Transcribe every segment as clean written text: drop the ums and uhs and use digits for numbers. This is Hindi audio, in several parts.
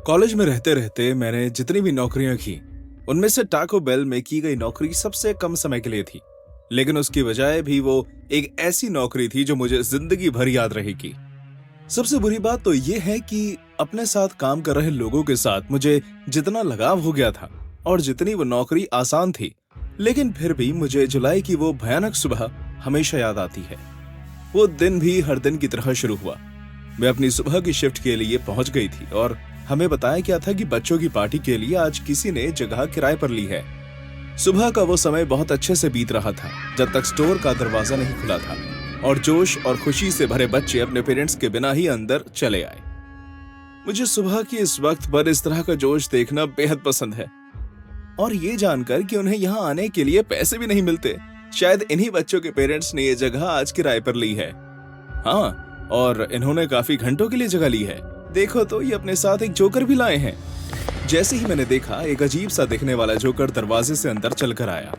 कॉलेज में रहते रहते मैंने जितनी भी नौकरियां की, उनमें से टाको बेल में की गई नौकरी सबसे कम समय के लिए थी। लेकिन उसकी बजाय भी वो एक ऐसी नौकरी थी जो मुझे जिंदगी भर याद रहेगी। सबसे बुरी बात तो ये है कि अपने साथ काम कर रहे लोगों के साथ मुझे जितना लगाव हो गया था और जितनी वो नौकरी आसान थी, लेकिन फिर भी मुझे जुलाई की वो भयानक सुबह हमेशा याद आती है। वो दिन भी हर दिन की तरह शुरू हुआ। मैं अपनी सुबह की शिफ्ट के लिए पहुंच गई थी और हमें बताया गया था कि बच्चों की पार्टी के लिए आज किसी ने जगह किराए पर ली है। सुबह का वो समय बहुत अच्छे से बीत रहा था जब तक स्टोर का दरवाजा नहीं खुला था और जोश और खुशी से भरे बच्चे अपने पेरेंट्स के बिना ही अंदर चले आए। मुझे सुबह के इस वक्त पर इस तरह का जोश देखना बेहद पसंद है और ये जानकर कि उन्हें यहाँ आने के लिए पैसे भी नहीं मिलते। शायद इन्हीं बच्चों के पेरेंट्स ने ये जगह आज किराए पर ली है। हाँ, और इन्होंने काफी घंटों के लिए जगह ली है। देखो तो ये अपने साथ एक जोकर भी लाए हैं। जैसे ही मैंने देखा, एक अजीब सा दिखने वाला जोकर दरवाजे से अंदर चलकर आया,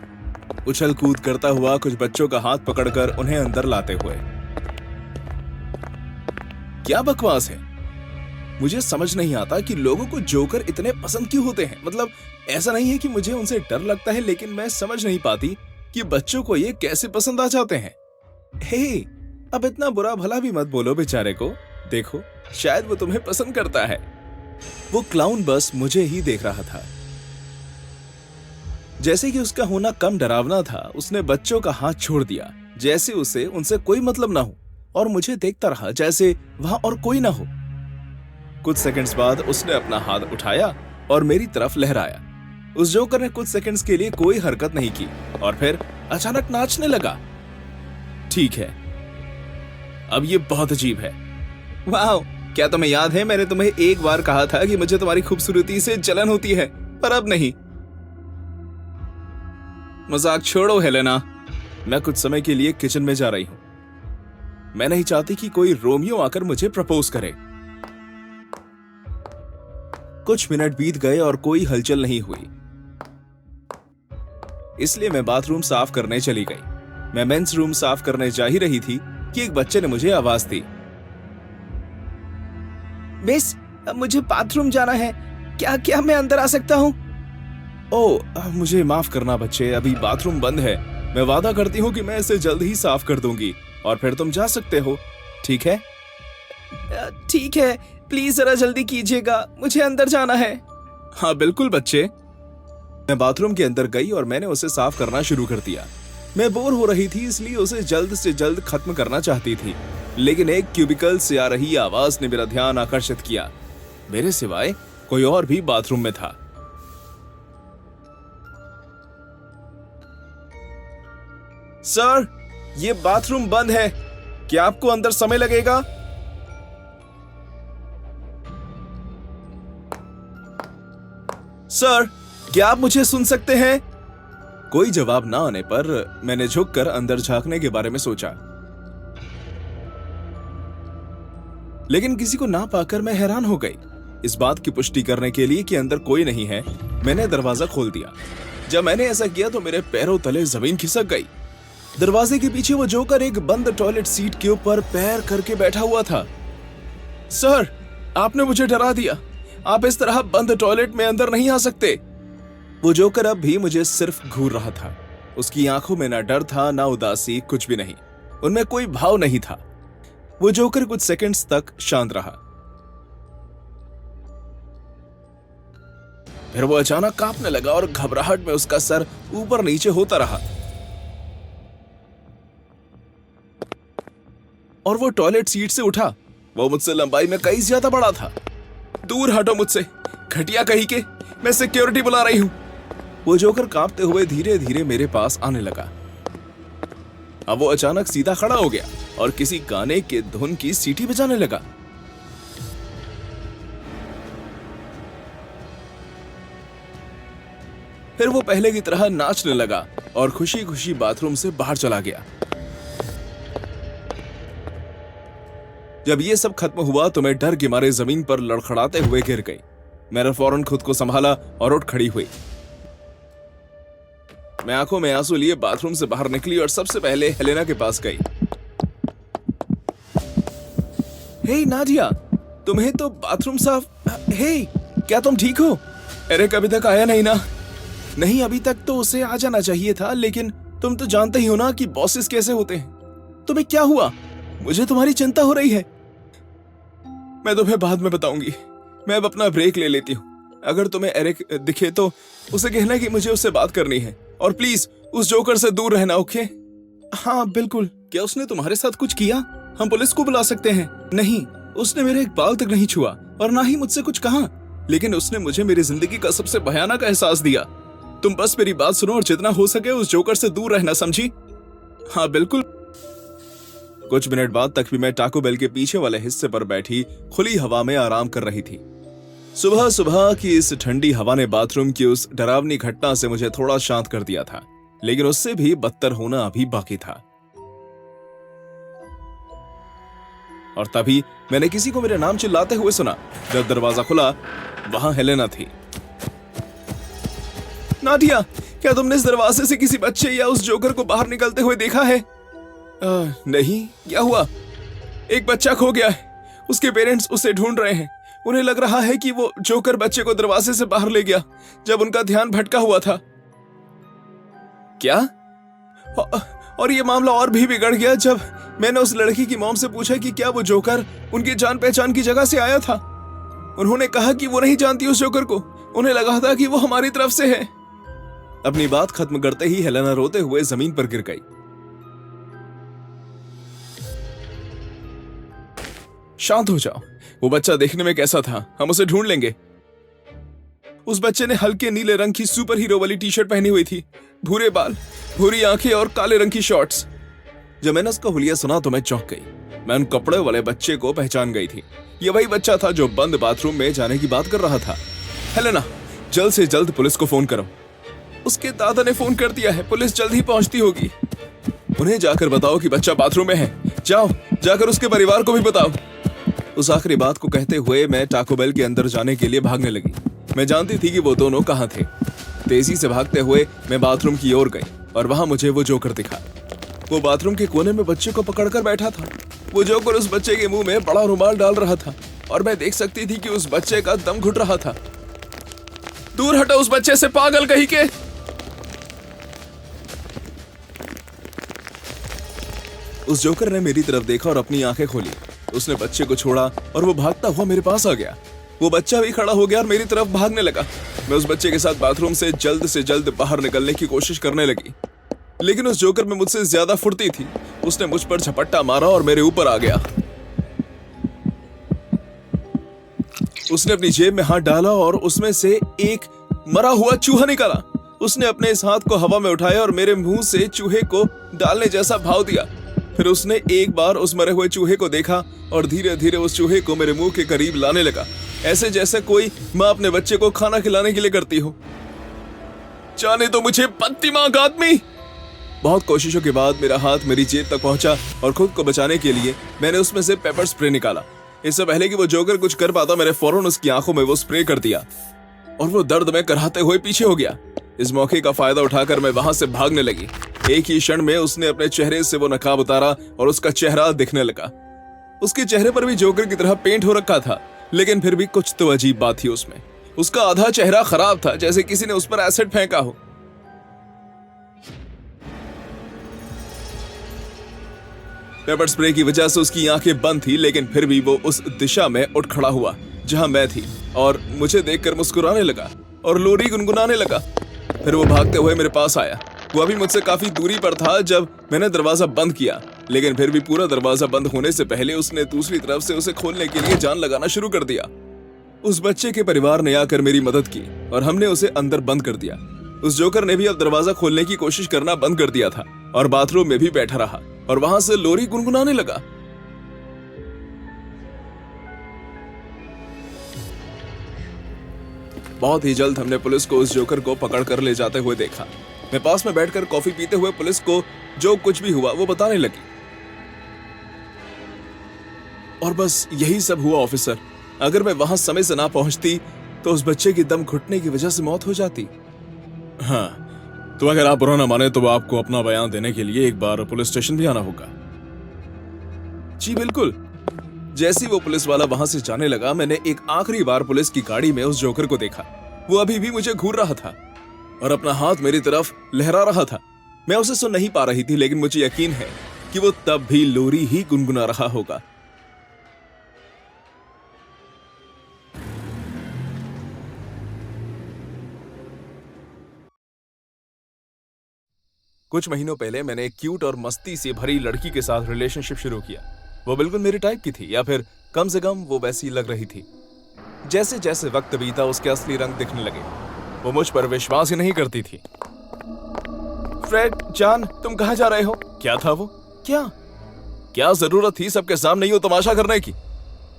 उछल कूद करता हुआ कुछ बच्चों का हाथ पकड़कर उन्हें अंदर लाते हुए। क्या बकवास है। मुझे समझ नहीं आता कि लोगों को जोकर इतने पसंद क्यों होते हैं। मतलब ऐसा नहीं है कि मुझे उनसे डर लगता है, लेकिन मैं समझ नहीं पाती कि बच्चों को ये कैसे पसंद आ जाते हैं। हे, अब इतना बुरा भला भी मत बोलो बेचारे को। देखो, शायद वो तुम्हें पसंद करता है। वो क्लाउन बस मुझे ही देख रहा था। जैसे कि उसका होना कम डरावना था, उसने बच्चों का हाथ छोड़ दिया जैसे उसे उनसे कोई मतलब ना हो और मुझे देखता रहा जैसे वहां और कोई ना हो। कुछ सेकंड्स बाद उसने अपना हाथ उठाया और मेरी तरफ लहराया। उस जोकर ने कुछ सेकंड्स के लिए कोई हरकत नहीं की और फिर अचानक नाचने लगा। ठीक है, अब ये बहुत अजीब है। वाह, क्या तुम्हें याद है मैंने तुम्हें एक बार कहा था कि मुझे तुम्हारी खूबसूरती से जलन होती है, पर अब नहीं। मजाक छोड़ो हेलेना, मैं कुछ समय के लिए किचन में जा रही हूं। मैं नहीं चाहती कि कोई रोमियो आकर मुझे प्रपोज करे। कुछ मिनट बीत गए और कोई हलचल नहीं हुई, इसलिए मैं बाथरूम साफ करने चली गई। मैं मेंस रूम साफ करने जा ही रही थी कि एक बच्चे ने मुझे आवाज दी। मिस, मुझे बाथरूम जाना है। क्या मैं अंदर आ सकता हूँ? ओह, मुझे माफ करना बच्चे, अभी बाथरूम बंद है। मैं वादा करती हूँ कि मैं इसे जल्द ही साफ कर दूंगी और फिर तुम जा सकते हो, ठीक है? ठीक है, प्लीज जरा जल्दी कीजिएगा, मुझे अंदर जाना है। हाँ बिल्कुल बच्चे। मैं बाथरूम के अंदर गई और मैंने उसे साफ करना शुरू कर दिया। मैं बोर हो रही थी, इसलिए उसे जल्द से जल्द खत्म करना चाहती थी, लेकिन एक क्यूबिकल से आ रही आवाज ने मेरा ध्यान आकर्षित किया। मेरे सिवाय कोई और भी बाथरूम में था। सर, ये बाथरूम बंद है, क्या आपको अंदर समय लगेगा? सर, क्या आप मुझे सुन सकते हैं? कोई जवाब ना आने पर मैंने झुककर अंदर झांकने के बारे में सोचा, लेकिन किसी को ना पाकर मैं हैरान हो गई। इस बात की पुष्टि करने के लिए कि अंदर कोई नहीं है, मैंने दरवाजा खोल दिया। जब मैंने ऐसा किया तो मेरे पैरों तले जमीन खिसक गई। दरवाजे के पीछे वो जोकर एक बंद टॉयलेट सीट के ऊपर पैर करके बैठा हुआ था। सर, आपने मुझे डरा दिया। आप इस तरह बंद टॉयलेट में अंदर नहीं आ सकते। वो जोकर अब भी मुझे सिर्फ घूर रहा था। उसकी आंखों में ना डर था, ना उदासी, कुछ भी नहीं। उनमें कोई भाव नहीं था। वो जोकर कुछ सेकंड्स तक शांत रहा, फिर वो अचानक कांपने लगा और घबराहट में उसका सर ऊपर नीचे होता रहा और वो टॉयलेट सीट से उठा। वो मुझसे लंबाई में कई ज्यादा बड़ा था। दूर हटो मुझसे, घटिया कहीं के, मैं सिक्योरिटी बुला रही हूं। वो जोकर कांपते हुए धीरे धीरे मेरे पास आने लगा। अब वो अचानक सीधा खड़ा हो गया और किसी गाने के धुन की सीटी बजाने लगा। फिर वो पहले की तरह नाचने लगा और खुशी खुशी बाथरूम से बाहर चला गया। जब ये सब खत्म हुआ तो मैं डर के मारे जमीन पर लड़खड़ाते हुए गिर गई। मैंने फौरन खुद को संभाला और उठ खड़ी हुई। मैं आंखों में आंसू लिए बाथरूम से बाहर निकली और सबसे पहले हेलेना के पास गई। हे नादिया, तुम्हें तो बाथरूम साफ। हे, क्या तुम ठीक हो? एरिक अभी तक आया नहीं ना? नहीं, अभी तक तो उसे आ जाना चाहिए था, लेकिन तुम तो जानते ही हो ना कि बॉसेस कैसे होते हैं। तुम्हें क्या हुआ? मुझे तुम्हारी चिंता हो रही है। मैं तुम्हें बाद में बताऊंगी। मैं अब अपना ब्रेक ले लेती हूँ। अगर तुम्हें एरिक दिखे तो उसे कहना कि मुझे उससे बात करनी है, और प्लीज उस जोकर से दूर रहना, ओके? हाँ बिल्कुल। क्या उसने तुम्हारे साथ कुछ किया? हम पुलिस को बुला सकते हैं। नहीं, उसने मेरे एक बाल तक नहीं छुआ और ना ही मुझसे कुछ कहा, लेकिन उसने मुझे मेरी जिंदगी का सबसे भयानक एहसास दिया। तुम बस मेरी बात सुनो और जितना हो सके उस जोकर से दूर रहना, समझी? हाँ बिल्कुल। कुछ मिनट बाद तक भी मैं टाको बेल के पीछे वाले हिस्से पर बैठी खुली हवा में आराम कर रही थी। सुबह सुबह की इस ठंडी हवा ने बाथरूम की उस डरावनी घटना से मुझे थोड़ा शांत कर दिया था, लेकिन उससे भी बदतर होना अभी बाकी था। और तभी मैंने किसी को मेरे नाम चिल्लाते हुए सुना। जब दरवाजा खुला, वहां हेलेना थी। नाडिया, क्या तुमने इस दरवाजे से किसी बच्चे या उस जोकर को बाहर निकलते हुए देखा है? नहीं, क्या हुआ? एक बच्चा खो गया है। उसके पेरेंट्स उसे ढूंढ रहे हैं। उन्हें लग रहा है कि वो जोकर बच्चे को दरवाजे से बाहर ले गया जब उनका ध्यान भटका हुआ था। क्या? और ये मामला और भी बिगड़ गया जब मैंने उस लड़की की मॉम से पूछा कि क्या वो जोकर उनकी जान पहचान की जगह से आया था। उन्होंने कहा कि वो नहीं जानती उस जोकर को। उन्हें लगा था कि वो हमारी तरफ से है। अपनी बात खत्म करते ही हेलेना रोते हुए जमीन पर गिर गई। शांत हो जाओ। वो बच्चा देखने में कैसा था? हम उसे ढूंढ लेंगे। उस बच्चे ने हल्के नीले रंग की सुपर हीरो वाली टी शर्ट पहनी हुई थी, भूरे बाल, भूरी आंखें और काले रंग की शॉर्ट्स। जब मैंने उसका हुलिया सुना तो मैं चौंक गई। मैं उन कपड़े वाले बच्चे को पहचान गई थी। ये वही बच्चा था जो बंद बाथरूम में जाने की बात कर रहा था। हेलेना, जल्द से जल्द पुलिस को फोन करो। उसके दादा ने फोन कर दिया है। पुलिस जल्द ही पहुंचती होगी। उन्हें जाकर बताओ कि बच्चा बाथरूम में है। जाओ, जाकर उसके परिवार को भी बताओ। उस आखिरी बात को कहते हुए मैं टाको बेल के अंदर जाने के लिए भागने लगी। मैं जानती थी कि वो दोनों कहाँ थे। तेजी से भागते हुए मैं बाथरूम की ओर गई और वहां मुझे वो जोकर दिखा। वो बाथरूम के कोने में बच्चे को पकड़कर बैठा था। वो जोकर उस बच्चे के मुंह में बड़ा रुमाल डाल रहा था और मैं देख सकती थी कि उस बच्चे का दम घुट रहा था। दूर हटो उस बच्चे से, पागल कहीं के। उस जोकर ने मेरी तरफ देखा और अपनी आंखें खोली। उसने बच्चे को छोड़ा और वो भागता हुआ मेरे पास आ गया। वो बच्चा भी खड़ा हो गया और मेरी तरफ भागने लगा। मैं उस बच्चे के साथ बाथरूम से जल्द बाहर निकलने की कोशिश करने लगी, लेकिन उस जोकर में मुझसे ज्यादा फुर्ती थी। उसने मुझ पर झपट्टा मारा और मेरे ऊपर आ गया। उसने अपनी जेब में हाथ डाला और उसमें से एक मरा हुआ चूहा निकाला। उसने अपने इस हाथ को हवा में उठाया और मेरे मुंह से चूहे को डालने जैसा भाव दिया। फिर उसने एक बार उस मरे हुए चूहे को देखा और धीरे धीरे उस चूहे को मेरे मुंह के करीब लाने लगा, ऐसे जैसे कोई माँ अपने बच्चे को खाना खिलाने के लिए करती हो। जाने दो मुझे, बददिमाग आदमी। बहुत कोशिशों के बाद मेरा हाथ मेरी जेब तक पहुंचा और खुद को बचाने के लिए मैंने उसमें से पेपर स्प्रे निकाला। इससे पहले कि वो जोकर कुछ कर पाता, मैंने फौरन उसकी आंखों में वो स्प्रे कर दिया और वो दर्द में कराहते हुए पीछे हो गया। इस मौके का फायदा उठाकर मैं वहां से भागने लगी। एक ही क्षण में उसने अपने चेहरे से वो नकाब उतारा और उसका चेहरा दिखने लगा। उसके चेहरे पर भी जोकर की तरह पेंट हो रखा था, लेकिन फिर भी कुछ तो अजीब बात थी उसमें। उसका आधा चेहरा खराब था, जैसे किसी ने उस पर एसिड फेंका हो। पेपर स्प्रे की वजह से उसकी आंखें बंद थी, लेकिन फिर भी वो उस दिशा में उठ खड़ा हुआ जहां मैं थी और मुझे देखकर मुस्कुराने लगा और लोरी गुनगुनाने लगा। फिर वो भागते हुए मेरे पास आया। वो अभी मुझसे काफी दूरी पर था जब मैंने दरवाजा बंद किया, लेकिन फिर भी पूरा दरवाजा बंद होने से पहले उसने दूसरी तरफ से उसे खोलने के लिए जान लगाना शुरू कर दिया। उस बच्चे के परिवार ने आकर मेरी मदद की और हमने उसे अंदर बंद कर दिया। उस जोकर ने भी अब दरवाजा खोलने की कोशिश करना बंद कर दिया था और बाथरूम में भी बैठा रहा और वहां से लोरी गुनगुनाने लगा। बहुत ही जल्द हमने पुलिस को उस जोकर को पकड़ कर ले जाते हुए देखा। मैं पास में बैठकर कॉफी पीते हुए पुलिस को जो कुछ भी हुआ वो बताने लगी। और बस यही सब हुआ ऑफिसर। अगर मैं वहां समय से ना पहुंचती तो उस बच्चे की दम घुटने की वजह से मौत हो जाती। हाँ, तो अगर आप बुरा ना माने तो आपको अपना बयान देने के लिए एक बार पुलिस स्टेशन भी आना होगा। जी बिल्कुल। जैसे ही वो पुलिस वाला वहां से जाने लगा, मैंने एक आखिरी बार पुलिस की गाड़ी में उस जोकर को देखा। वो अभी भी मुझे घूर रहा था और अपना हाथ मेरी तरफ लहरा रहा था। मैं उसे सुन नहीं पा रही थी, लेकिन मुझे यकीन है कि वो तब भी लोरी ही गुनगुना रहा होगा। कुछ महीनों पहले मैंने एक क्यूट और मस्ती से भरी लड़की के साथ रिलेशनशिप शुरू किया। वो बिल्कुल मेरे टाइप की थी, या फिर कम से कम वो वैसी लग रही थी। जैसे जैसे वक्त बीता, उसके असली रंग दिखने लगे। वो मुझ पर विश्वास ही नहीं करती थी। फ्रेड जान, तुम कहाँ जा रहे हो? क्या था वो? क्या जरूरत थी सबके सामने यूं तमाशा करने की?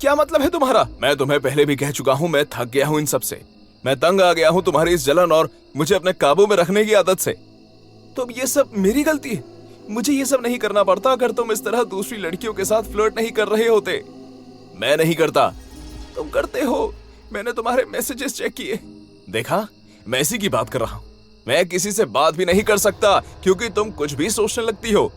क्या मतलब है तुम्हारा? मैं तुम्हें पहले भी कह चुका हूं, मैं थक गया हूं इन सब से। मैं तंग आ गया हूं तुम्हारी इस जलन और मुझे अपने काबू में रखने की आदत से। तो ये सब मेरी गलती है? मुझे ये सब नहीं करना पड़ता अगर तुम इस तरह दूसरी लड़कियों के साथ फ्लर्ट नहीं कर रहे होते। मैं नहीं करता, तुम करते हो। मैंने तुम्हारे मैसेजेस चेक किए। देखा, मैं इसी की बात कर रहा हूं। मैं किसी से बात भी नहीं कर सकता क्योंकि तुम कुछ भी सोचने लगती हो।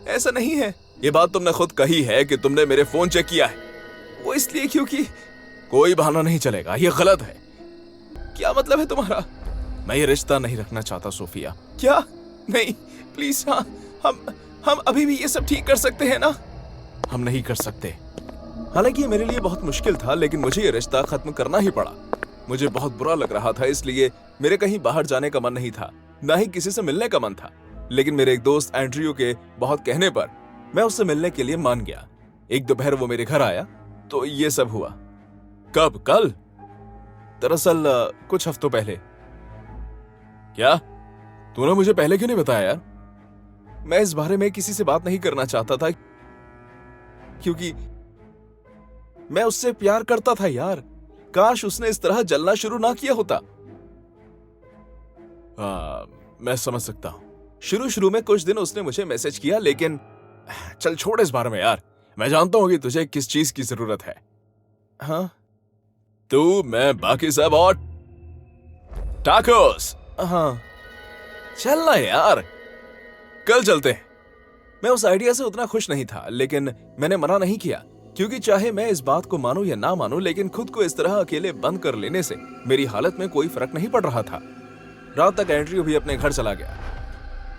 ऐसा नहीं है, ये बात तुमने खुद कही है कि तुमने मेरे फोन चेक किया है। वो इसलिए क्योंकि कोई बहाना नहीं चलेगा, ये गलत है। क्या मतलब है तुम्हारा? मैं ये रिश्ता नहीं रखना चाहता सोफिया। क्या? नहीं प्लीज। हाँ, हम अभी भी ये सब ठीक कर सकते हैं ना? हम नहीं कर सकते। हालांकि ये मेरे लिए बहुत मुश्किल था, लेकिन मुझे ये रिश्ता खत्म करना ही पड़ा। मुझे बहुत बुरा लग रहा था, इसलिए मेरे कहीं बाहर जाने का मन नहीं था, ना ही किसी से मिलने का मन था। लेकिन मेरे एक दोस्त एंड्रयू के बहुत कहने पर मैं उससे मिलने के लिए मान गया। एक दोपहर वो मेरे घर आया तो ये सब हुआ। कब? कल? दरअसल कुछ हफ्तों पहले। क्या? तूने मुझे पहले क्यों नहीं बताया यार? मैं इस बारे में किसी से बात नहीं करना चाहता था क्योंकि मैं उससे प्यार करता था यार। काश उसने इस तरह जलना शुरू ना किया होता। मैं समझ सकता हूं। शुरू में कुछ दिन उसने मुझे मैसेज किया, लेकिन चल छोड़ इस बारे में यार। मैं जानता हूं कि तुझे किस चीज की जरूरत है। हाँ, तू, मैं, बाकी सब और टाकोस। हाँ, चलना यार, कल चलते हैं। मैं उस आइडिया से उतना खुश नहीं था, लेकिन मैंने मना नहीं किया क्योंकि चाहे मैं इस बात को मानूं या ना मानूं, लेकिन खुद को इस तरह अकेले बंद कर लेने से मेरी हालत में कोई फर्क नहीं पड़ रहा था। रात तक एंड्रयू भी अपने घर चला गया।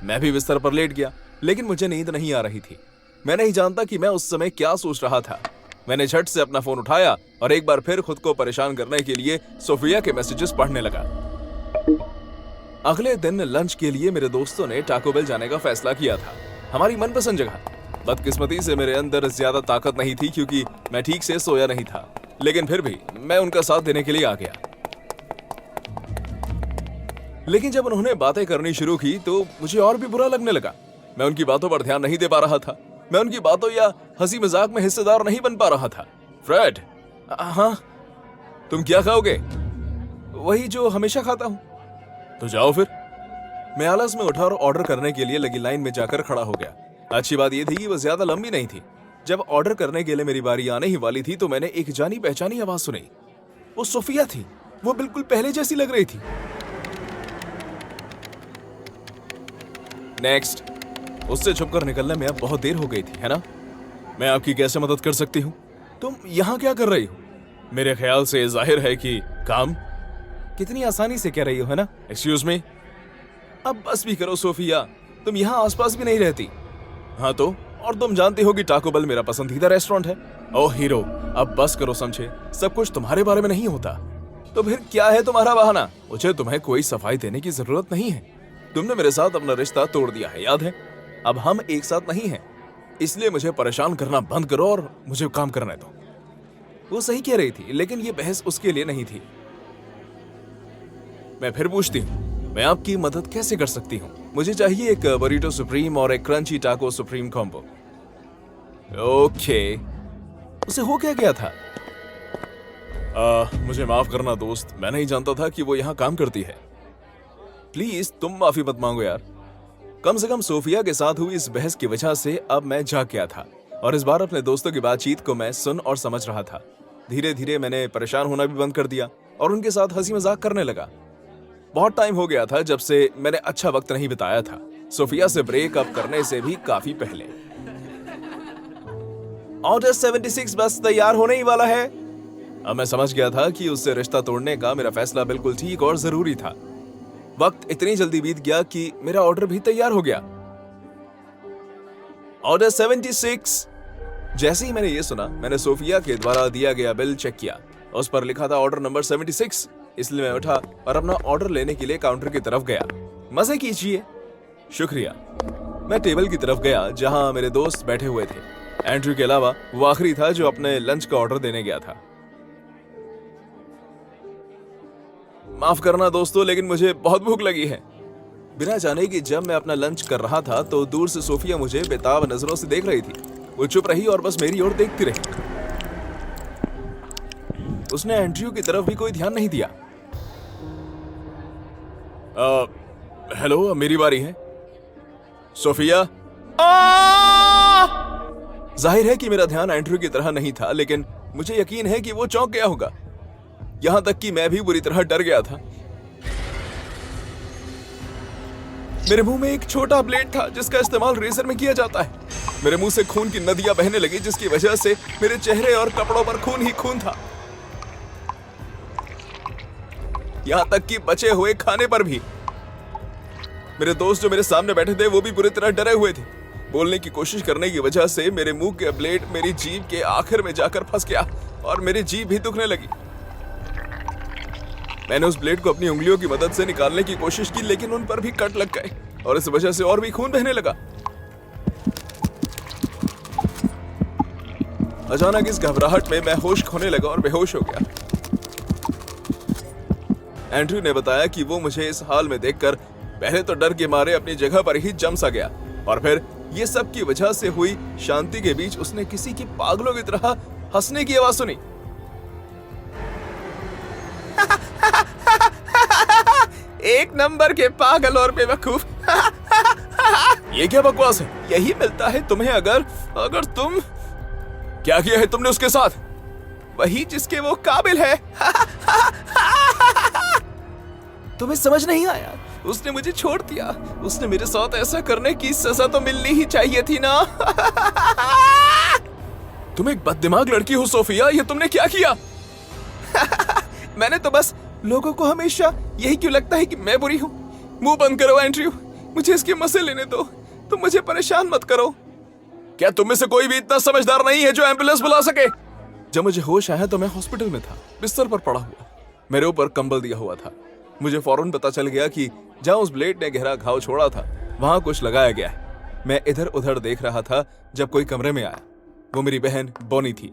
मैं भी बिस्तर पर लेट गया, लेकिन मुझे नींद नहीं आ रही थी। मैं नहीं जानता कि मैं उस समय क्या सोच रहा था। मैंने झट से अपना फोन उठाया और एक बार फिर खुद को परेशान करने के लिए सोफिया के मैसेजेस पढ़ने लगा। अगले दिन लंच के लिए मेरे दोस्तों ने टाको बेल जाने का फैसला किया था, हमारी मनपसंद जगह। बदकिस्मती से मेरे अंदर ज्यादा ताकत नहीं थी क्योंकि मैं ठीक से सोया नहीं था, लेकिन फिर भी मैं उनका साथ देने के लिए आ गया। लेकिन जब उन्होंने बातें करनी शुरू की तो मुझे और भी बुरा लगने लगा। मैं उनकी बातों पर ध्यान नहीं दे पा रहा था। मैं उनकी बातों या हंसी मजाक में हिस्सेदार नहीं बन पा रहा था। फ्रेड। हाँ? तुम क्या खाओगे? वही जो हमेशा खाता हूं। तो जाओ फिर। मैं आलस में उठा और ऑर्डर करने के लिए लगी लाइन में जाकर खड़ा हो गया। अच्छी बात यह थी कि वो ज्यादा लंबी नहीं थी। जब ऑर्डर करने के लिए मेरी बारी आने ही वाली थी तो मैंने एक जानी पहचानी आवाज सुनी। वो सोफिया थी। वो बिल्कुल पहले जैसी लग रही थी। नेक्स्ट। उससे छुपकर निकलने में अब बहुत देर हो गई थी, है ना? मैं आपकी कैसे मदद कर सकती हूँ? तुम यहाँ क्या कर रही हो? मेरे ख्याल से जाहिर है कि काम। कितनी आसानी से कह रही हो, है ना? Excuse me. अब बस भी करो सोफिया, तुम यहाँ आसपास भी नहीं रहती। हाँ तो? और तुम जानती हो कि टाको बेल मेरा पसंदीदा रेस्टोरेंट है। ओह हीरो, अब बस करो, समझे? सब कुछ तुम्हारे बारे में नहीं होता। तो फिर क्या है तुम्हारा बहाना? मुझे तुम्हें कोई सफाई देने की जरूरत नहीं है। तुमने मेरे साथ अपना रिश्ता तोड़ दिया है, याद है? अब हम एक साथ नहीं हैं, इसलिए मुझे परेशान करना बंद करो और मुझे काम करने दो। वो सही कह रही थी, लेकिन ये बहस उसके लिए नहीं थी। मैं फिर पूछती हूँ, मैं आपकी मदद कैसे कर सकती हूँ? मुझे चाहिए एक बरीटो सुप्रीम और एक क्रंची टाको सुप्रीम कॉम्बो। ओके। उसे हो क्या गया था? मुझे माफ करना दोस्त, मैं नहीं जानता था कि वो यहाँ काम करती है। प्लीज तुम माफी मत मांगो यार। कम से कम सोफिया के साथ हुई इस बहस की वजह से अब मैं जाग गया था और इस बार अपने दोस्तों की बातचीत को मैं सुन और समझ रहा था। धीरे धीरे मैंने परेशान होना भी बंद कर दिया और उनके साथ हंसी मजाक करने लगा। बहुत टाइम हो गया था जब से मैंने अच्छा वक्त नहीं बिताया था, सोफिया से ब्रेकअप करने से भी काफी पहले। ऑर्डर 76 बस तैयार होने ही वाला है। अब मैं समझ गया था कि उससे रिश्ता तोड़ने का मेरा फैसला बिल्कुल ठीक और जरूरी था। वक्त इतनी जल्दी बीत गया कि मेरा ऑर्डर भी तैयार हो गया। ऑर्डर 76। जैसे ही मैंने ये सुना, मैंने सोफिया के द्वारा दिया गया बिल चेक किया। उस पर लिखा था ऑर्डर नंबर 76। इसलिए मैं उठा और अपना ऑर्डर लेने के लिए काउंटर की तरफ गया। मजे कीजिए। शुक्रिया। मैं टेबल की तरफ गया जहां मेरे दोस्त बैठे हुए थे। एंड्रयू के अलावा वो आखिरी था जो अपने लंच का ऑर्डर देने गया था। माफ करना दोस्तों, लेकिन मुझे बहुत भूख लगी है। बिना जाने कि जब मैं अपना लंच कर रहा था तो दूर से सोफिया मुझे बेताब नजरों से देख रही थी। वो चुप रही और बस मेरी ओर देखती रही। उसने एंड्रयू की तरफ भी कोई ध्यान नहीं दिया। हेलो, मेरी बारी है। सोफिया। जाहिर है कि मेरा ध्यान एंड्रयू की तरह नहीं था, लेकिन मुझे यकीन है कि वो चौंक गया होगा। यहां तक कि मैं भी बुरी तरह डर गया था। मेरे मुंह में एक छोटा ब्लेड था जिसका इस्तेमाल रेजर में किया जाता है। मेरे मुंह से खून की नदियां बहने लगी, जिसकी वजह से मेरे चेहरे और कपड़ों पर खून ही खून था। यहां तक कि बचे हुए खाने पर भी। मेरे दोस्त जो मेरे सामने बैठे थे वो भी बुरी तरह डरे हुए थे। बोलने की कोशिश करने की वजह से मेरे मुंह के ब्लेड मेरी जीभ के आखिर में जाकर फंस गया और मेरी जीभ भी दुखने लगी। मैंने उस ब्लेड को अपनी उंगलियों की मदद से निकालने की कोशिश की, लेकिन उन पर भी कट लग गए और इस वजह से और भी खून बहने लगा। अचानक इस घबराहट में मैं होश खोने लगा और बेहोश हो गया। एंड्रयू ने बताया कि वो मुझे इस हाल में देखकर पहले तो डर के मारे अपनी जगह पर ही जम सा गया, और फिर ये सब की वजह से हुई शांति के बीच उसने किसी की पागलों की तरह हंसने की आवाज सुनी। एक नंबर के पागल और बेवकूफ। ये क्या बकवास है? यही मिलता है तुम्हें अगर तुम। क्या किया है तुमने उसके साथ? वही जिसके वो काबिल है। तुम्हें समझ नहीं आया? उसने मुझे छोड़ दिया। उसने मेरे साथ ऐसा करने की सजा तो मिलनी ही चाहिए थी ना। तुम एक बददिमाग लड़की हो सोफिया, ये तुमने क्या किया? मैंने तो बस लोगों को हमेशा यही क्यों लगता है कि मैं बुरी हूँ। मुंह बंद करो एंड्रयू, मुझे इसके मजे लेने दो। तुम मुझे परेशान मत करो। क्या तुम में से कोई भी इतना समझदार नहीं है जो एम्बुलेंस बुला सके? जब मुझे होश आया तो मैं हॉस्पिटल में था, बिस्तर पर पड़ा हुआ। मेरे ऊपर कंबल दिया हुआ था। मुझे फौरन पता चल गया कि जहां उस ब्लेड ने गहरा घाव छोड़ा था वहां कुछ लगाया गया है। मैं इधर उधर देख रहा था जब कोई कमरे में आया। वो मेरी बहन बोनी थी।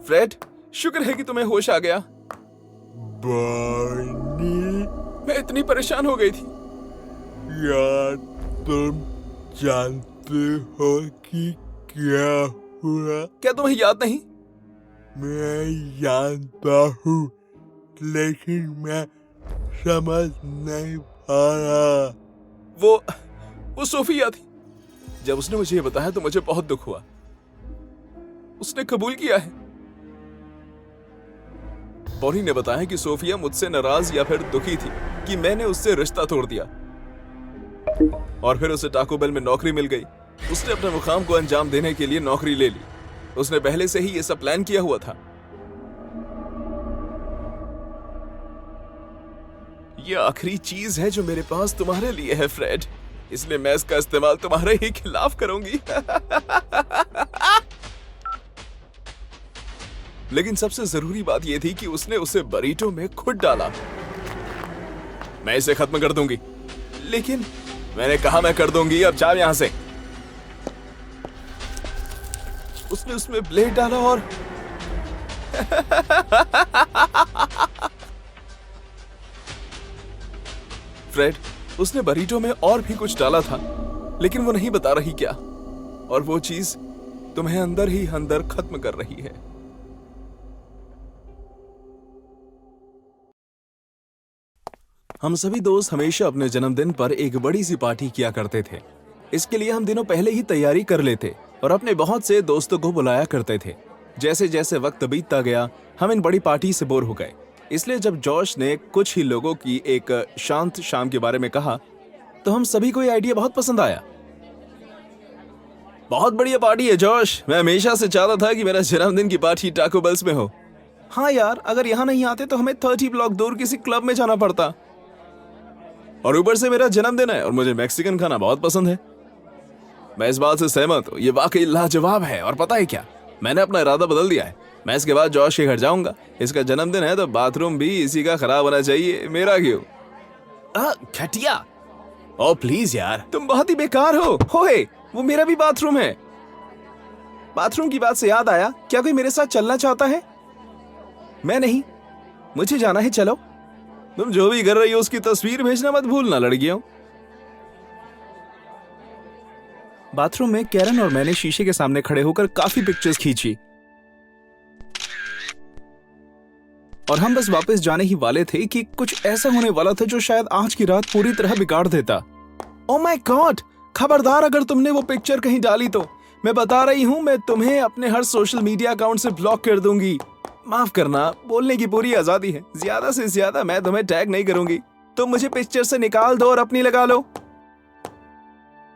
फ्रेड, शुक्र है कि तुम्हें होश आ गया। बोनी, मैं इतनी परेशान हो गई थी। यार, तुम जानते हो कि क्या हुआ? क्या तुम्हें याद नहीं? मैं जानता हूँ, लेकिन मैं समझ नहीं पा रहा। वो सोफिया थी। जब उसने मुझे ये बताया तो मुझे बहुत दुख हुआ। उसने कबूल किया है। बॉनी ने बताया कि सोफिया मुझसे नाराज या फिर दुखी थी कि मैंने उससे रिश्ता तोड़ दिया, और फिर उसे टाको बेल में नौकरी मिल गई। उसने अपने मुकाम को अंजाम देने के लिए नौकरी ले ली। उसने पहले से ही ये सब प्लान किया हुआ था। ये आखिरी चीज है जो मेरे पास तुम्हारे लिए है फ्रेड, इसलिए मैं इसका इस्तेमाल तुम्हारे ही खिलाफ करूंगी। लेकिन सबसे जरूरी बात यह थी कि उसने उसे बरीटो में खुद डाला। मैं इसे खत्म कर दूंगी। लेकिन मैंने कहा मैं कर दूंगी, अब जाओ यहां से। उसने उसमें ब्लेड डाला और फ्रेड, उसने बरीटो में और भी कुछ डाला था, लेकिन वो नहीं बता रही क्या, और वो चीज तुम्हें अंदर ही अंदर खत्म कर रही है। हम सभी दोस्त हमेशा अपने जन्मदिन पर एक बड़ी सी पार्टी किया करते थे। इसके लिए हम दिनों पहले ही तैयारी कर लेते और अपने बहुत से दोस्तों को बुलाया करते थे। जैसे जैसे वक्त बीतता गया, हम इन बड़ी पार्टी से बोर हो गए। इसलिए जब जॉश ने कुछ ही लोगों की एक शांत शाम के बारे में कहा, तो हम सभी को ये आइडिया बहुत पसंद आया। बहुत बढ़िया पार्टी है जॉश। मैं हमेशा से चाहता था कि मेरा जन्मदिन की पार्टी टाको बेल्स में हो। हाँ यार, अगर यहाँ नहीं आते तो हमें 30 ब्लॉक दूर किसी क्लब में जाना पड़ता। और ऊपर से मेरा जन्मदिन है और मुझे मैक्सिकन खाना बहुत पसंद है। मैं इस बात से सहमत हूँ, ये वाकई लाजवाब है। और पता है क्या, मैंने अपना इरादा बदल दिया है। मैं इसके बाद जॉश के घर जाऊंगा। इसका जन्मदिन है तो बाथरूम भी इसी का खराब होना चाहिए, मेरा क्यों? घटिया। ओ प्लीज यार, तुम बहुत ही बेकार हो। होए, वो मेरा भी बाथरूम है। बाथरूम की बात से याद आया, क्या कोई मेरे साथ चलना चाहता है? मैं नहीं, मुझे जाना है, चलो। तुम जो भी कर रही हो उसकी तस्वीर भेजना मत भूलना लड़कियों। बाथरूम में कैरन और मैंने शीशे के सामने खड़े होकर काफी पिक्चर्स खींची और हम बस वापस जाने ही वाले थे कि कुछ ऐसा होने वाला था जो शायद आज की रात पूरी तरह बिगाड़ देता। ओह माय गॉड, खबरदार अगर तुमने वो पिक्चर कहीं डाली तो मैं बता रही हूँ, मैं तुम्हें अपने हर सोशल मीडिया अकाउंट से ब्लॉक कर दूंगी। माफ करना, बोलने की पूरी आजादी है। ज्यादा से ज्यादा मैं तुम्हें टैग नहीं करूंगी। तुम मुझे पिक्चर से निकाल दो और अपनी लगा लो।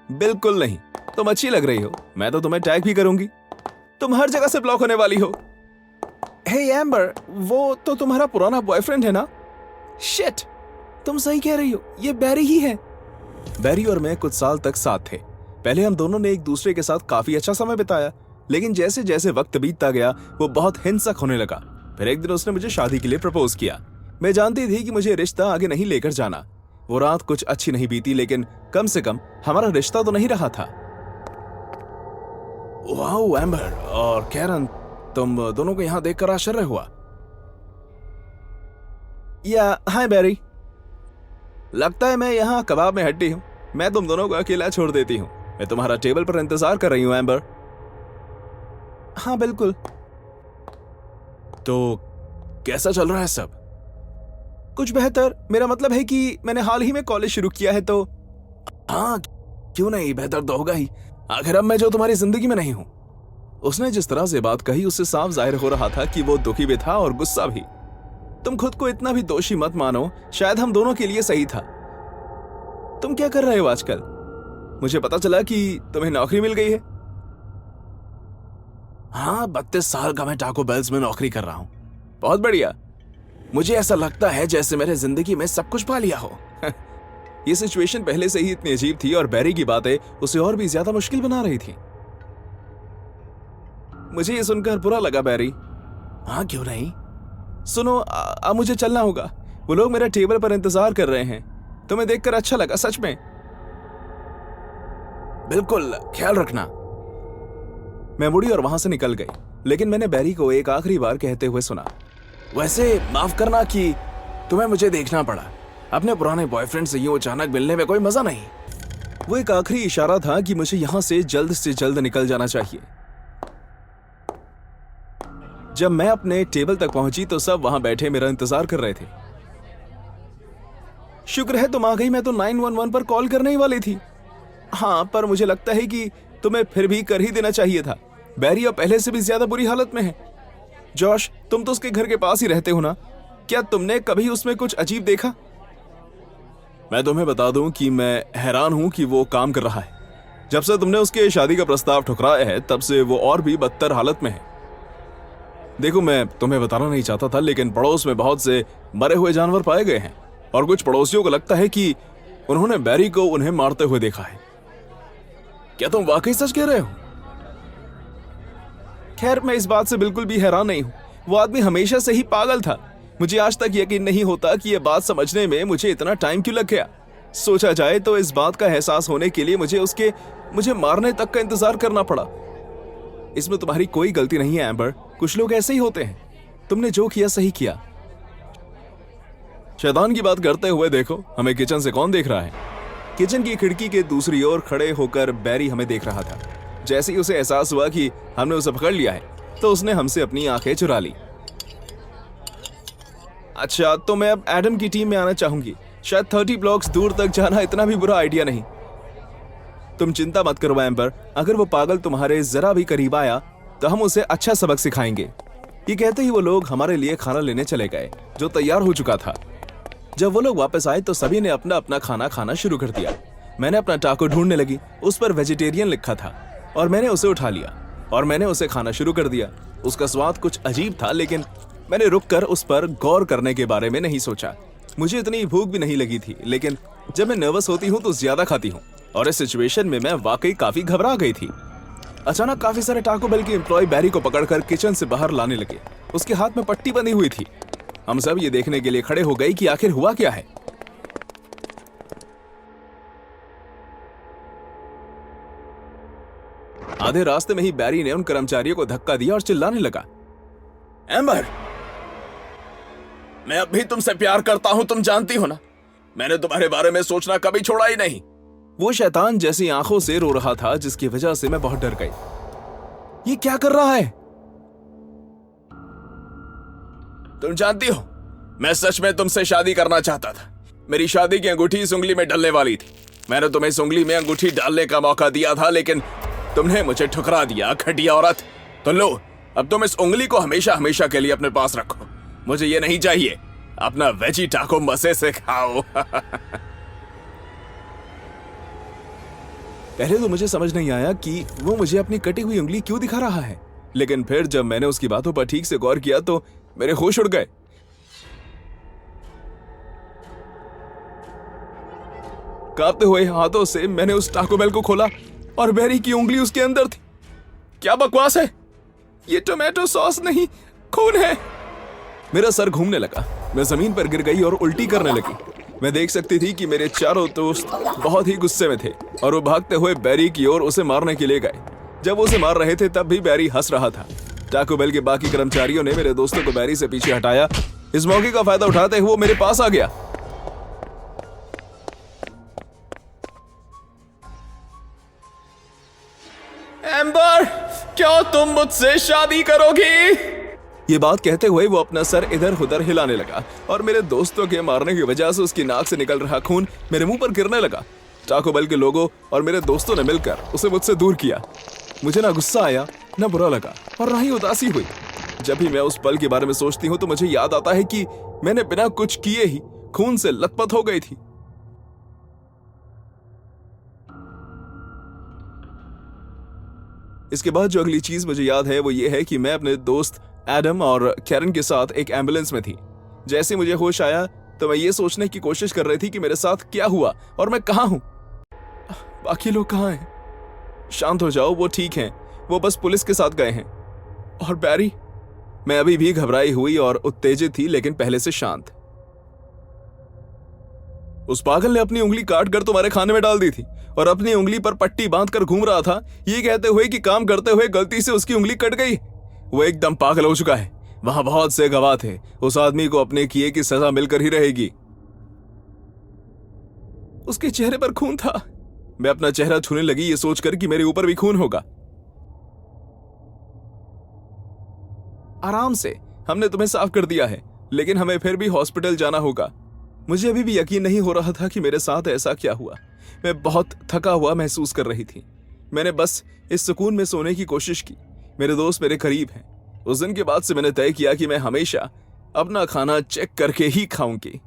बिल्कुल नहीं, तुम अच्छी लग रही हो। मैं तो तुम्हें टैग भी करूंगी। तुम हर जगह से ब्लॉक होने वाली हो। हे एम्बर, वो तो तुम्हारा पुराना बॉयफ्रेंड है ना? शिट, तुम सही कह रही हो, ये बैरी ही है। बैरी और मैं कुछ साल तक साथ थे। पहले हम दोनों ने एक दूसरे के साथ काफी अच्छा समय बिताया, लेकिन जैसे जैसे वक्त बीतता गया वो बहुत हिंसक होने लगा। फिर एक दिन उसने मुझे शादी के लिए प्रपोज किया। मैं जानती थी कि मुझे रिश्ता आगे नहीं लेकर जाना। वो रात कुछ अच्छी नहीं बीती, लेकिन कम से कम हमारा रिश्ता तो नहीं रहा था। वाओ एम्बर और कैरन, तुम दोनों को यहां देखकर आश्चर्य हुआ। या हाय बैरी, लगता है मैं यहाँ कबाब में हड्डी हूँ। मैं तुम दोनों को अकेला छोड़ देती हूँ। मैं तुम्हारा टेबल पर इंतजार कर रही हूँ एम्बर। हाँ बिल्कुल। तो कैसा चल रहा है सब? कुछ बेहतर। मेरा मतलब है कि मैंने हाल ही में कॉलेज शुरू किया है तो। हाँ क्यों नहीं, बेहतर तो होगा ही। आखिर अब मैं जो तुम्हारी जिंदगी में नहीं हूं। उसने जिस तरह से बात कही उससे साफ जाहिर हो रहा था कि वो दुखी भी था और गुस्सा भी। तुम खुद को इतना भी दोषी मत मानो, शायद हम दोनों के लिए सही था। तुम क्या कर रहे हो आजकल? मुझे पता चला कि तुम्हें नौकरी मिल गई है। हाँ, 32 साल का मैं टाको बेल्स में नौकरी कर रहा हूँ। बहुत बढ़िया। मुझे ऐसा लगता है जैसे मेरे जिंदगी में सब कुछ पा लिया हो। ये सिचुएशन पहले से ही इतनी अजीब थी और बैरी की बातें उसे और भी ज्यादा मुश्किल बना रही थी। मुझे ये सुनकर बुरा लगा बैरी। हाँ क्यों नहीं, सुनो, अब मुझे चलना होगा। वो लोग मेरे टेबल पर इंतजार कर रहे हैं। तुम्हें देखकर अच्छा लगा सच में। बिल्कुल, ख्याल रखना। मैं मुड़ी और वहां से निकल गई, लेकिन मैंने बैरी को एक आखिरी बार कहते हुए सुना, वैसे माफ करना कि तुम्हें मुझे देखना पड़ा। अपने पुराने बॉयफ्रेंड से यूं अचानक मिलने में कोई मजा नहीं। वो एक आखिरी इशारा था कि मुझे यहां से जल्द निकल जाना चाहिए। जब मैं अपने टेबल तक पहुंची तो सब वहां बैठे मेरा इंतजार कर रहे थे। शुक्र है तुम आ गई, मैं तो 911 पर कॉल करने ही वाली थी। हाँ, पर मुझे लगता है कि तुम्हें फिर भी कर ही देना चाहिए था। बैरी अब पहले से भी ज्यादा बुरी हालत में है। जॉश, तुम तो उसके घर के पास ही रहते हो ना? क्या तुमने कभी उसमें कुछ अजीब देखा? मैं तुम्हें बता दूं कि मैं हैरान हूं कि वो काम कर रहा है। जब से तुमने उसके शादी का प्रस्ताव ठुकराया है तब से वो और भी बदतर हालत में है। देखो, मैं तुम्हें बताना नहीं चाहता था, लेकिन पड़ोस में बहुत से मरे हुए जानवर पाए गए हैं और कुछ पड़ोसियों को लगता है कि उन्होंने बैरी को उन्हें मारते हुए देखा है। क्या तुम वाकई सच कह रहे हो? खैर, मैं इस बात से बिल्कुल भी हैरान नहीं हूं। वो आदमी हमेशा से ही पागल था। मुझे आज तक यकीन नहीं होता कि यह बात समझने में मुझे इतना टाइम क्यों लग गया। सोचा जाए तो इस बात का एहसास होने के लिए मुझे मारने तक का इंतजार करना पड़ा। इसमें तुम्हारी कोई गलती नहीं है एम्बर। कुछ लोग ऐसे ही होते हैं। तुमने जो किया सही किया। शैतान की बात करते हुए देखो, हमें किचन से कौन देख रहा है? किचन की खिड़की के दूसरी ओर खड़े होकर बैरी हमें देख रहा था। जैसे ही उसे एहसास हुआ कि हमने उसे पकड़ लिया है तो उसने हमसे अपनी आंखें चुरा ली। अच्छा, तो मैं अब एडम की टीम में आना चाहूंगी। शायद 30 ब्लॉक्स दूर तक जाना इतना भी बुरा आइडिया नहीं। तुम चिंता मत करो एम्बर, अगर वो पागल तुम्हारे जरा भी करीब आया तो हम उसे अच्छा सबक सिखाएंगे। ये कहते ही वो लोग हमारे लिए खाना लेने चले गए जो तैयार हो चुका था। जब वो लोग वापस आए तो सभी ने अपना अपना खाना खाना शुरू कर दिया। मैंने अपना टाको ढूंढने लगी, उस पर वेजिटेरियन लिखा था और मैंने उसे उठा लिया और मैंने उसे खाना शुरू कर दिया। उसका स्वाद कुछ अजीब था, लेकिन मैंने रुककर उस पर गौर करने के बारे में नहीं सोचा। मुझे इतनी भूख भी नहीं लगी थी, लेकिन जब मैं नर्वस होती हूँ तो ज्यादा खाती हूँ, और इस सिचुएशन में मैं वाकई काफी घबरा गई थी। अचानक काफी सारे टाको बेल के एम्प्लॉय बैरी को पकड़कर किचन से बाहर लाने लगे। उसके हाथ में पट्टी बंधी हुई थी। हम सब ये देखने के लिए खड़े हो गए कि आखिर हुआ क्या है। आधे रास्ते में ही बैरी ने उन कर्मचारियों को धक्का दिया और चिल्लाने लगा, एम्बर, मैं अब भी तुमसे प्यार करता हूं, तुम जानती हो ना। मैंने तुम्हारे बारे में सोचना कभी छोड़ा ही नहीं। वो शैतान जैसी आंखों से रो रहा था, जिसकी वजह से मैं बहुत डर गई। ये क्या कर रहा है? तुम जानती हो, मैं सच में तुमसे शादी करना चाहता था। मेरी शादी की अंगूठी इस उंगली में डलने वाली थी। मैंने तुम्हें इस उंगली में अंगूठी डालने का मौका दिया था, लेकिन तुमने मुझे ठुकरा दिया, घटिया औरत। तो लो, अब तुम इस उंगली को हमेशा हमेशा के लिए अपने पास रखो। मुझे ये नहीं चाहिए। अपना वेजी टाको मजे से खाओ। पहले तो मुझे समझ नहीं आया कि वो मुझे अपनी कटी हुई उंगली क्यों दिखा रहा है, लेकिन फिर जब मैंने उसकी बातों पर ठीक से गौर किया तो मेरे होश उड़ गए। कांपते हुए हाथों से मैंने उस टाको बेल को खोला और बैरी की उंगली उसके अंदर थी। क्या बकवास है? ये टोमेटो सॉस नहीं, खून है। मेरा सर घूमने लगा। मैं जमीन पर गिर गई और उल्टी करने लगी। मैं देख सकती थी कि मेरे चारों दोस्त बहुत ही गुस्से में थे और वो भागते हुए बैरी की ओर उसे मारने के लिए गए। जब वो उसे मार रहे थे तब भी बैरी हंस रहा था। टाको बेल के बाकी कर्मचारियों ने मेरे दोस्तों को बैरी से पीछे हटाया। इस मौके का फायदा उठाते हुए वो मेरे पास आ गया। एम्बर, क्या तुम मुझसे शादी करोगी? ये बात कहते हुए वो अपना सर इधर उधर हिलाने लगा और मेरे दोस्तों के मारने की वजह से उसकी नाक से निकल रहा खून मेरे मुंह पर गिरने लगा। टाको बेल के लोगों और मेरे दोस्तों ने मिलकर उसे मुझसे दूर किया। मुझे ना गुस्सा आया, ना बुरा लगा और ना ही उदासी हुई। जब भी मैं उस पल के बारे में सोचती हूँ तो मुझे याद आता है कि मैंने बिना कुछ किए ही खून से लथपथ हो गई थी। इसके बाद जो अगली चीज मुझे याद है वो ये है कि मैं अपने दोस्त एडम और कैरन के साथ एक एम्बुलेंस में थी। जैसे मुझे होश आया तो मैं ये सोचने की कोशिश कर रही थी कि मेरे साथ क्या हुआ और मैं कहां हूं। बाकी लोग कहां हैं? शांत हो जाओ, वो ठीक हैं। वो बस पुलिस के साथ गए हैं। और बैरी? मैं अभी भी घबराई हुई और उत्तेजित थी, लेकिन पहले से शांत। उस पागल ने अपनी उंगली काट कर तुम्हारे खाने में डाल दी थी और अपनी उंगली पर पट्टी बांधकर घूम रहा था, ये कहते हुए कि काम करते हुए गलती से उसकी उंगली कट गई। वो एकदम पागल हो चुका है। वहां बहुत से गवाह थे। उस आदमी को अपने किए की सजा मिलकर ही रहेगी। उसके चेहरे पर खून था। मैं अपना चेहरा छूने लगी, ये सोचकर कि मेरे ऊपर भी खून होगा। आराम से, हमने तुम्हें साफ कर दिया है, लेकिन हमें फिर भी हॉस्पिटल जाना होगा। मुझे अभी भी यकीन नहीं हो रहा था कि मेरे साथ ऐसा क्या हुआ। मैं बहुत थका हुआ महसूस कर रही थी। मैंने बस इस सुकून में सोने की कोशिश की। मेरे दोस्त मेरे करीब हैं। उस दिन के बाद से मैंने तय किया कि मैं हमेशा अपना खाना चेक करके ही खाऊंगी।